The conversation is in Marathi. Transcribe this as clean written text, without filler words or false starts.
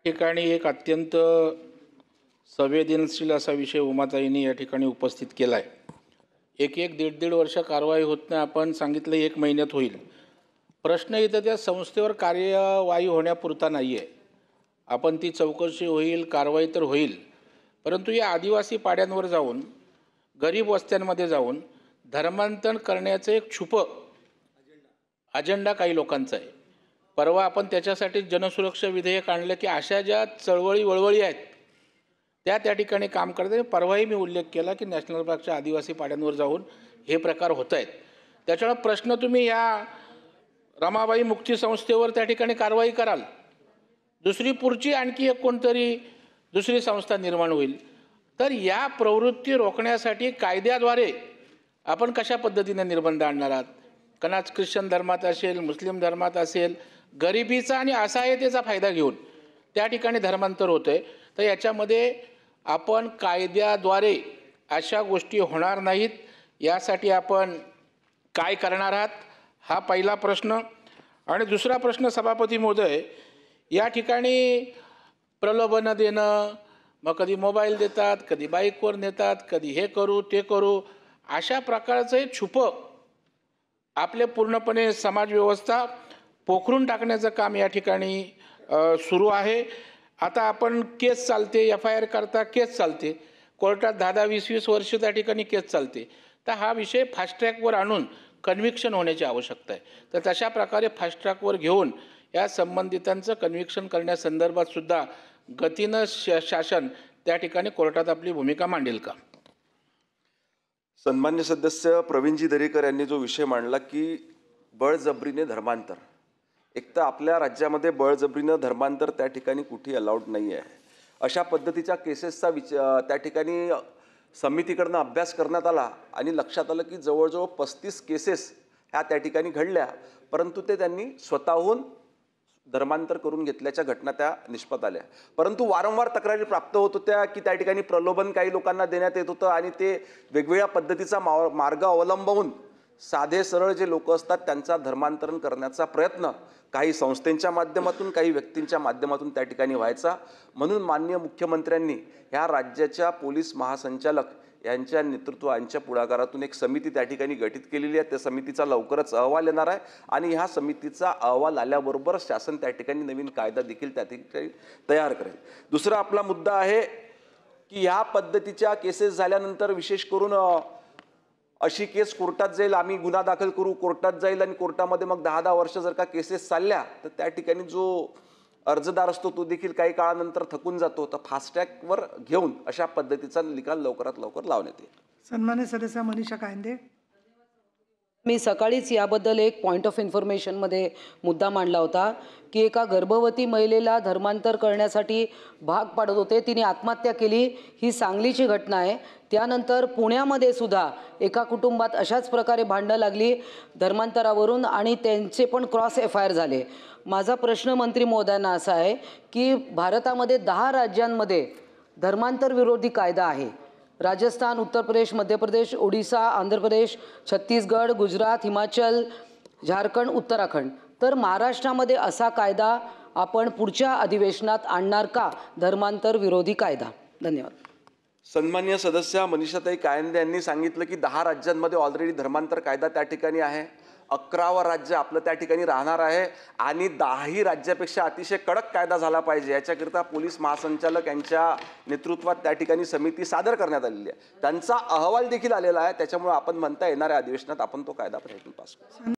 ठिकाणी एक अत्यंत संवेदनशील असा विषय उमाताईंनी या ठिकाणी उपस्थित केला आहे. दीड वर्ष कारवाई होत नाही, आपण सांगितलं 1 महिन्यात होईल. प्रश्न इथं त्या संस्थेवर कार्यवाही होण्यापुरता नाही आहे. आपण ती चौकशी होईल, कारवाई तर होईल, परंतु या आदिवासी पाड्यांवर जाऊन, गरीब वस्त्यांमध्ये जाऊन धर्मांतरण करण्याचं एक छुपं अजेंडा काही लोकांचा आहे. परवा आपण त्याच्यासाठी जनसुरक्षा विधेयक आणलं की अशा ज्या वळवळी आहेत त्या ठिकाणी काम करते. परवाही मी उल्लेख केला की नॅशनल पार्कच्या आदिवासी पाड्यांवर जाऊन हे प्रकार होत आहेत. त्याच्यामुळे प्रश्न तुम्ही या रमाबाई मुक्ती संस्थेवर त्या ठिकाणी कारवाई कराल, दुसरी पुढची आणखी एक कोणतरी दुसरी संस्था निर्माण होईल. तर या प्रवृत्ती रोखण्यासाठी कायद्याद्वारे आपण कशा पद्धतीने निर्बंध आणणार आहात? कारण आज ख्रिश्चन धर्मात असेल, मुस्लिम धर्मात असेल, गरिबीचा आणि असहाय्यतेचा फायदा घेऊन त्या ठिकाणी धर्मांतर होतं आहे. तर याच्यामध्ये आपण कायद्याद्वारे अशा गोष्टी होणार नाहीत, यासाठी आपण काय करणार आहात हा पहिला प्रश्न. आणि दुसरा प्रश्न सभापती महोदय, या ठिकाणी प्रलोभनं देणं, मग कधी मोबाईल देतात, कधी बाईकवर नेतात, कधी हे करू ते करू, अशा प्रकारचं एक छुपं आपले पूर्णपणे समाजव्यवस्था पोखरून टाकण्याचं काम या ठिकाणी सुरू आहे. आता आपण केस चालते, FIR करता केस चालते, कोर्टात 10-20 वर्ष त्या ठिकाणी केस चालते. तर हा विषय फास्ट ट्रॅकवर आणून कन्व्हिक्शन होण्याची आवश्यकता आहे. तर तशा प्रकारे फास्ट ट्रॅकवर घेऊन या संबंधितांचं कन्व्हिक्शन करण्यासंदर्भात सुद्धा गतीनं शासन त्या ठिकाणी कोर्टात आपली भूमिका मांडेल का? सन्मान्य सदस्य प्रवीणजी दरेकर यांनी जो विषय मांडला की बळजबरीने धर्मांतर, एक तर आपल्या राज्यामध्ये बळजबरीनं धर्मांतर त्या ठिकाणी कुठेही अलाउड नाही आहे. अशा पद्धतीच्या केसेसचा त्या ठिकाणी समितीकडनं अभ्यास करण्यात आला आणि लक्षात आलं की जवळजवळ 35 केसेस ह्या त्या ठिकाणी घडल्या, परंतु ते त्यांनी स्वतःहून धर्मांतर करून घेतल्याच्या घटना त्या निष्पत्त आल्या. परंतु वारंवार तक्रारी प्राप्त होत होत्या की त्या ठिकाणी प्रलोभन काही लोकांना देण्यात येत होतं आणि ते वेगवेगळ्या पद्धतीचा मार्ग अवलंबून साधे सरळ जे लोक असतात त्यांचा धर्मांतरण करण्याचा प्रयत्न काही संस्थांच्या माध्यमातून, काही व्यक्तींच्या माध्यमातून त्या ठिकाणी व्हायचा. म्हणून माननीय मुख्यमंत्र्यांनी ह्या राज्याच्या पोलीस महासंचालक यांच्या नेतृत्वाच्या पुढाकारातून एक समिती त्या ठिकाणी गठीत केलेली आहे. त्या समितीचा लवकरच अहवाल येणार आहे आणि ह्या समितीचा अहवाल आल्याबरोबर शासन त्या ठिकाणी नवीन कायदा देखील त्या ठिकाणी तयार करेल. दुसरा आपला मुद्दा आहे की ह्या पद्धतीच्या केसेस झाल्यानंतर विशेष करून अशी केस कोर्टात जाईल, आम्ही गुन्हा दाखल करू, कोर्टात जाईल आणि कोर्टामध्ये मग 10-10 वर्ष जर का केसेस चालल्या तर त्या ठिकाणी जो अर्जदार असतो तो देखील काही काळानंतर थकून जातो. तर फास्ट ट्रॅकवर घेऊन अशा पद्धतीचा निकाल लवकरात लवकर लावण्यात येईल. सन्मान्य सदस्य मनीषा कायंदे. मी सकाळीच याबद्दल एक पॉईंट ऑफ इन्फॉर्मेशनमध्ये मुद्दा मांडला होता की एका गर्भवती महिलेला धर्मांतर करण्यासाठी भाग पाडत होते, तिने आत्महत्या केली. ही सांगलीची घटना आहे. त्यानंतर पुण्यामध्ये सुद्धा एका कुटुंबात अशाच प्रकारे भांडणं लागली धर्मांतरावरून आणि त्यांचे पण क्रॉस FIR झाले. माझा प्रश्न मंत्री महोदयांना असा आहे की भारतामध्ये 10 राज्यांमध्ये धर्मांतर विरोधी कायदा आहे. राजस्थान, उत्तर प्रदेश, मध्य प्रदेश, ओडिसा, आंध्र प्रदेश, छत्तीसगड, गुजरात, हिमाचल, झारखंड, उत्तराखंड. तर महाराष्ट्रामध्ये असा कायदा आपण पुढच्या अधिवेशनात आणणार का, धर्मांतर विरोधी कायदा? धन्यवाद. सन्मान्य सदस्य मनीषाताई कायंदे यांनी सांगितलं की 10 राज्यांमध्ये ऑलरेडी धर्मांतर कायदा त्या ठिकाणी आहे. 11वं राज्य आपलं त्या ठिकाणी राहणार आहे आणि 10ही राज्यापेक्षा अतिशय कडक कायदा झाला पाहिजे याच्याकरिता पोलीस महासंचालक यांच्या नेतृत्वात त्या ठिकाणी समिती सादर करण्यात आलेली आहे. त्यांचा अहवाल देखील आलेला आहे. त्याच्यामुळे आपण म्हणता येणाऱ्या अधिवेशनात आपण तो कायदा प्रयत्न पास करू.